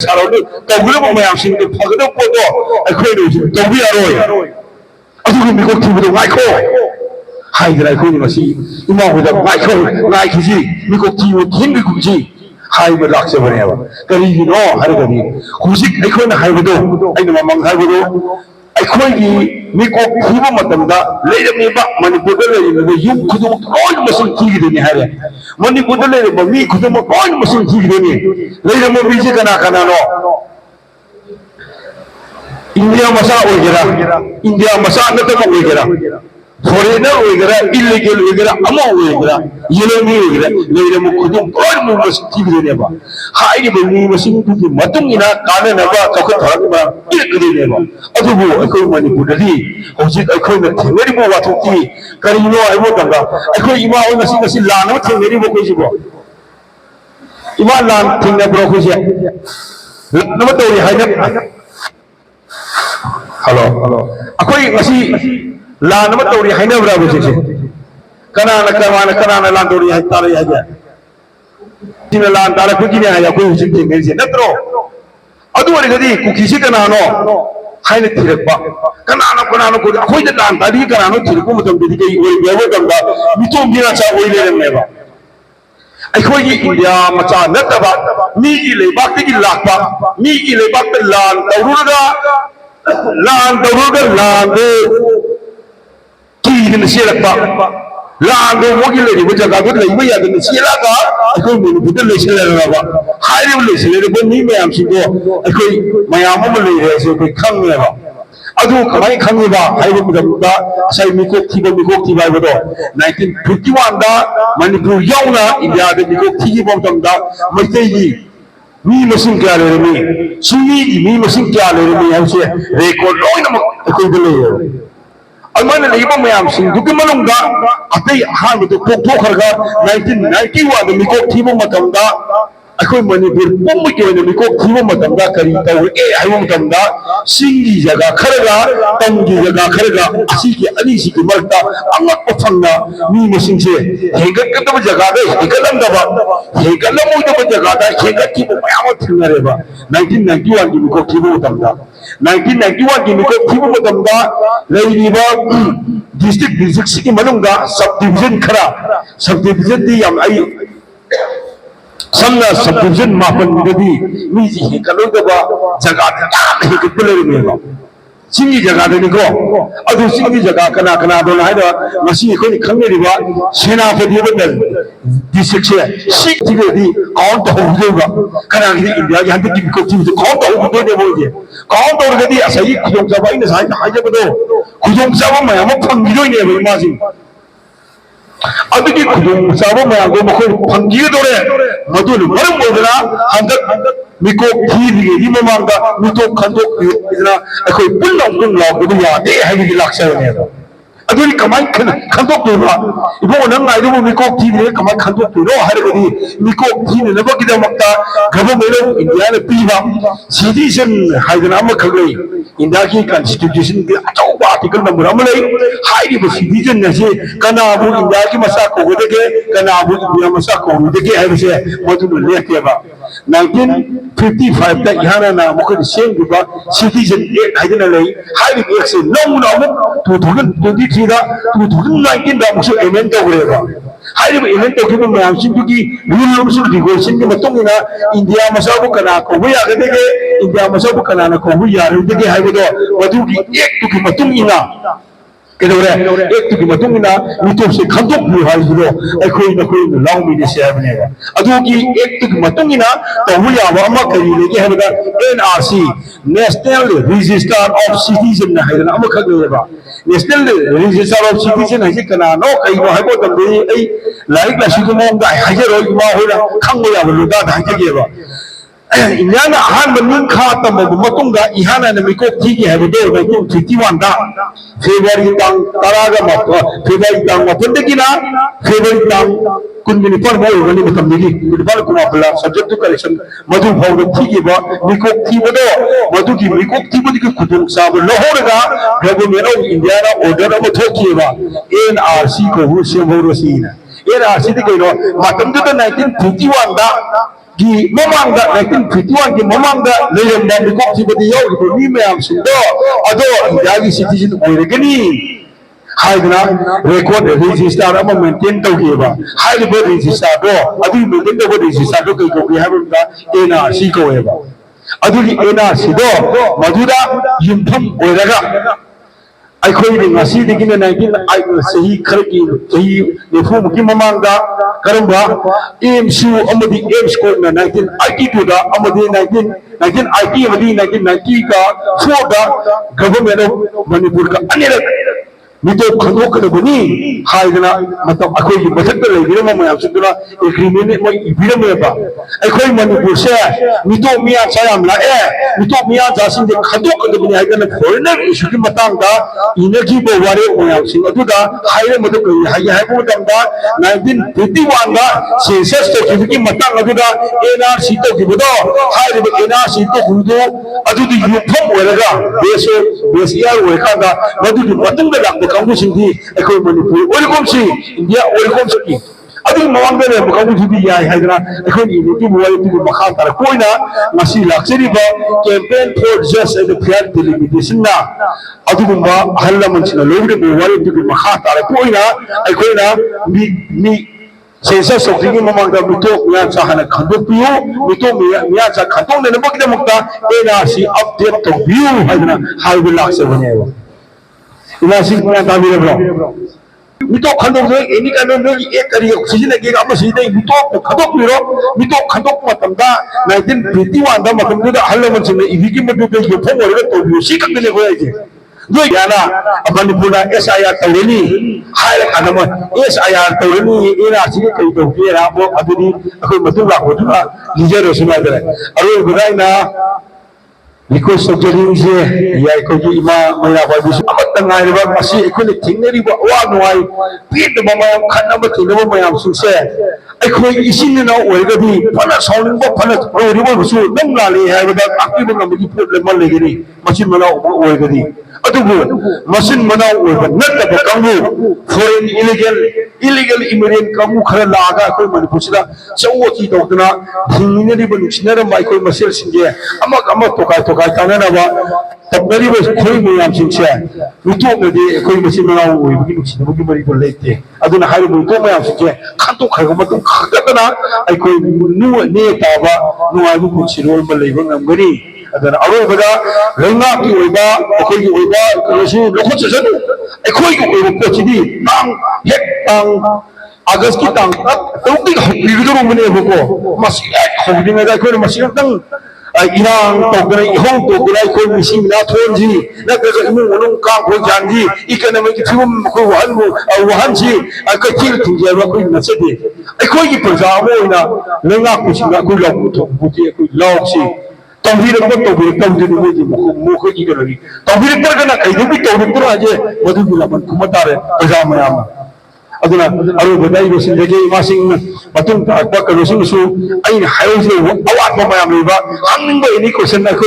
사람들 더불어 모양신도 파고도 보고 아이코이도 더비아로이 아주 미국 TV도 마이코 하이드라이 코니 것이 이마보다 마이코 나이키지 미국 TV 힘이 굳이 하이브 락셔버려요 그리고 하르거니 구식 아이코는 하이브도 아이는 맘망 하이브도 아이코이기 미국 TV 맞답니다 레이더미바 머니푸드를 있는데 육 구동 어느 무슨 TV 되니 하래 머니푸드를 미 구동 어느 무슨 TV 되니 레이더모 미지가나 가나노 India मसा वगैरह India मसा नतम वगैरह फॉरेनर वगैरह इलीगल वगैरह अमो वगैरह येलोमी वगैरह लेरे मु खुद और मु मस टीवी नेबा हाई बे मु मसिंग तुकी मतुंग इना काने नबा चख थरक बा इकदे नेबा अदुबो अखोय मणिपुरदि हौजिक अखोय न थेंगरि मो वाथोक्ति करिनो आइबो तंगा अखोय इमा ओय मसिंग मसि लानो थेंगरि मो कोइसिबो इमा लान थेंगना ब्रो खोसे नम तोरि हाइना हेलो अखोई ngasi लान म तौरी हाइनब्रा बजेसे कनाना लान तौरी हाइ तारे हाइ तिना लान तारे खुगिने हाइ अखोई हुजिक थेंगेसे नत्रो अदु ओरिगदि कुकिसि कनानो हाइने थिरकबा कनानो को अखोई द लान तारि कनानो थिरकु मतम दिदि के ओइ बेबो दंगा मितो बिना चा ओइ लेरमेबा अखोई इंडिया मचा नतबा मीगी लेबाक्ति लाखबा मीगी लेबाक् लान तौरुगा लान तौरुगा लान दो की सेलक्पा लान दो मोगी लेरिबो जगह दो लेबो यादन सेलागा अखोई मनिपुर लेसेलरबा हाइरिबो लेसेलरबो मी मयाम सिंदो अखोई मयाम म लेरे से अखोई खंगेबा अदु कमाई खंगेबा हाइबो मदमदा साइ मिकोक थिबा बदो 1951 दा मनिपुर याउना इंडिया दे मिकोक थिबो मदमदा मैतेगी मी मसिंग क्या लेरमी सुनी मी मसिंग क्या लेरमी हमसे रेकॉर्ड लोइनमक अखोई दे लेयो अमन लेबो मयाम सिंग दुके मनुंगा अतै हान बदो पोखरगा 1991 दा मिकोक थिबो मदमदा अखोई मणिपुर पुम्म के ने मिकोक थिबो मदमदा करी तौरे हाइबो मदमदा सिंगी जगह खरगा तंगी जगह खरगा असी के अनी सी के मरता अंगक पफंगा मी मसिंग से हेगत कतब जगह दे हेगलंदबा हेगलमोदब जगह दा हेगत की मयाम थिनरेबा 1991 की मिकोक थिबो मदमदा 1991 की मिकोक थिबो मदमदा लेरिबा डिस्ट्रिक्ट की मनुंगा सब डिवीजन खरा सब डिवीजन दी हम आई समना सब डिवीजन मापन ददी मीजी हेकलोदबा जगह याम हेकतलेरमेबा सिंगी जगह दनिको अदु सिंगी जगह कना दोना हाइदा मसी खोनि खंगेरिबा सेनापति बदल डिस्ट्रिक्ट से सिक दिगदि काउंट होबा कना गिदि इंडिया gi हंति की कोचि काउंट होबो दे बोजे काउंट होरगदि असई खुजों जबा इन साइ हाइजबदो खुजों जबा मयाम फंगिरोइनेबा माजी अदुगी खुदुम साबो मयागो मखोय फंगिदोरे मदुल मरम ओदरा हंदक मिकोक थीदिगे हि ममांगा मितो खंदोक इदना अखोय पुल्लम लाबदु यादे हाइदि लाक्सरनेबा अदुरी कमाई खंदोक दोबा इबो नंग नाइदो मिकोक थीदिगे कमाई खंदोक दोनो हरगदि मिकोक थीने नबगिदा मक्ता गवर्नमेंट इंडिया ने पीबा सिटीजन हाइदना मखगै इंडिया की कॉन्स्टिट्यूशन के अचौबा आर्टिकल नंबर अमले हाइरिबो सिटीजन नसे कनाबु इंडिया की मसा कोगदगे कनाबु इंडिया मसा कोगदगे हाइबसे मदुन लेकेबा 1955 दा इहाना ना मखद सेंगबा सिटीजन एक्ट हाइदना लई हाइरिबो एक्ट से नौना अमुक 2023 दा 2019 दा मुसु एमेंड तौरेबा हाइरिबो एमेंड तौखिबो मयामसिंदुगी रूल रूल्स रेगुलेशन के मतुंगिना इंडिया मसाबु कना कोबु यागदगे इंडिया मसाबु कना ना कोबु यारुदगे हाइबदो मदुगी एक्ट की मतुंगिना केदोरे एक्ट की मतुंगिना मितोब से खंदोक बु हाइबदो अखोई नखोई लाउमी ने सेबनेबा अदुगी एक्ट की मतुंगिना तौबु याबा अमा करी लेगे हाइबदा NRC national register of citizen हाइदना अमा खगलेबा नेशनल रजिस्टर ऑफ सिटीजन हाइसे कना नो कइनो हाइबो तंदे ए लाइक लासिगो मोंगा हाइजेरो इमा होइना खंगो याबो लुदा हाइजेगेबा इन्याना अहान बनिंग खा तमबु मतुंगा इहाना ने मिकोक थीगे हाइबदो 1951 दा फेब्रुवारी तांग तरागा मत फेब्रुवारी तांग मतंदगिना फेब्रुवारी तांग कुनमिनि पर मोय वनि मतमदिगी बिदबाल कुमापला सब्जेक्ट टू कलेक्शन मधु भौद थीगेबा मिकोक थीबदो मधुगी मिकोक थीबदिगी खुदुंग साब लहोरगा गवर्नमेंट ऑफ इंडिया ना ऑर्डर अम थोकिएबा एनआरसी को हु सेमोरसीना एनआरसी दि कइनो मतमदुदा 1951 दा 기 모망다 1951 기 모망다 레전다 미국 지부디 여기 미매암 신도 아도 야기 시티즌 오이르게니 하이드나 레코드 레지스터 아마 메인테인 도기바 하이드 레지스터도 아주 메인테인 도고 레지스터도 그거 하는다 NRC 거에바 아두기 NRC도 마두다 윤펌 오이라가 아이코이 ngasi digina 19 sahi kharki sahi nefu ki mamangda karamba AMSU amadi AIMS ko na 1982 da amadi 1980 amadi 1990 ka foda government of Manipur ka anira mito khano ka bani haidana matam akoi ki bathak le birama ma yasuduna agreement mai birama ba akoi Manipur se mito miya chayam la mito miya jasin de khado ka bani haidana foreigner issue ki matang da energy bo ware oyam sing aduda haire madu kai hai bo damda 1951 da census to ki matang aduda NRC to ki bodo haire bo NRC to gudo adudi yupam waraga base year we khanda madu ki matang da dak kamu sindi ekoi Manipur welcome si India welcome si adi mawang de kamu sindi ya haidana ekoi ni ti bo wale ti makha tar koina masi luxury ba campaign for just and fair delimitation na adugumba halla manchina lobde bo wale ti makha tar koina ekoi na mi sensa sokringi mamangda mito miya cha hana khandok piyo mito miya cha khandok ne bakda mukta NRC update to view haidana haibul lakse banewa इलासी Pune Tabir bro मितो खंडोक जो any कानो no एक करी oxygen के काम सीधे मितो खंडोक पिरो मितो खंडोक मतमदा 1951 दा मतमदा हल्लमन सिने इविकी मदु पे योफो ओरगा तो योसी ककने होय जे जो याना अपन पुना SIR तौरेनी हाय कानमा SIR तौरेनी एनआरसी के कई तो केरा बो अदुनी अखोय मतु ला होतुना लीजर रसमा दरे अरो गुराइना Because of the news, yeah, because you may have a vision. But the night of a sea, I couldn't think any one way. Beat the mama, cut number to the woman, I'm so sad. I couldn't see now where the Panas holding up Panas, or the one who don't rally have that active and we put the Malay, Machine Mana over the other word. Machine Mana over not the Kamu, foreign illegal immigrant Kamu Karalaga, Manipusha, so what he don't know, he never Michael Marcel in there. I'm not talking. Kaitana tabari was koi muyam sincha mito ngade koi machine mana oi bigi nuksi bigi mari ko lete aduna haru mito muyam sincha khanto khaga matum khagana ai koi nu ne taba nu ai bu chirol ma leiba ngamgani adana aro bada lenga ki oiba koi ki oiba rosu lokho chasadu ai koi ki oiba pochidi tang hek tang August ki tang tauti bigido mane boko masi khogdi me koi masi tang Irang tokna ihong tokna koi misi na thonji na ka imu nong ka ko janji economic thum ko wahan ji ka til thuje ba ko na chede ai koi ki praja mo ina lenga ku singa ku lo to buti ku lo si tawhid ko tawhid tawhid mo ji mo ko ki ro ni tawhid tar kana kai bi tawhid tar aje wadu bi laman kumatare praja mayam aduna aru badai rosin lege masing patung ta ka rosin su ai hayo se awat mo mayam ba hangning ba ini question na ko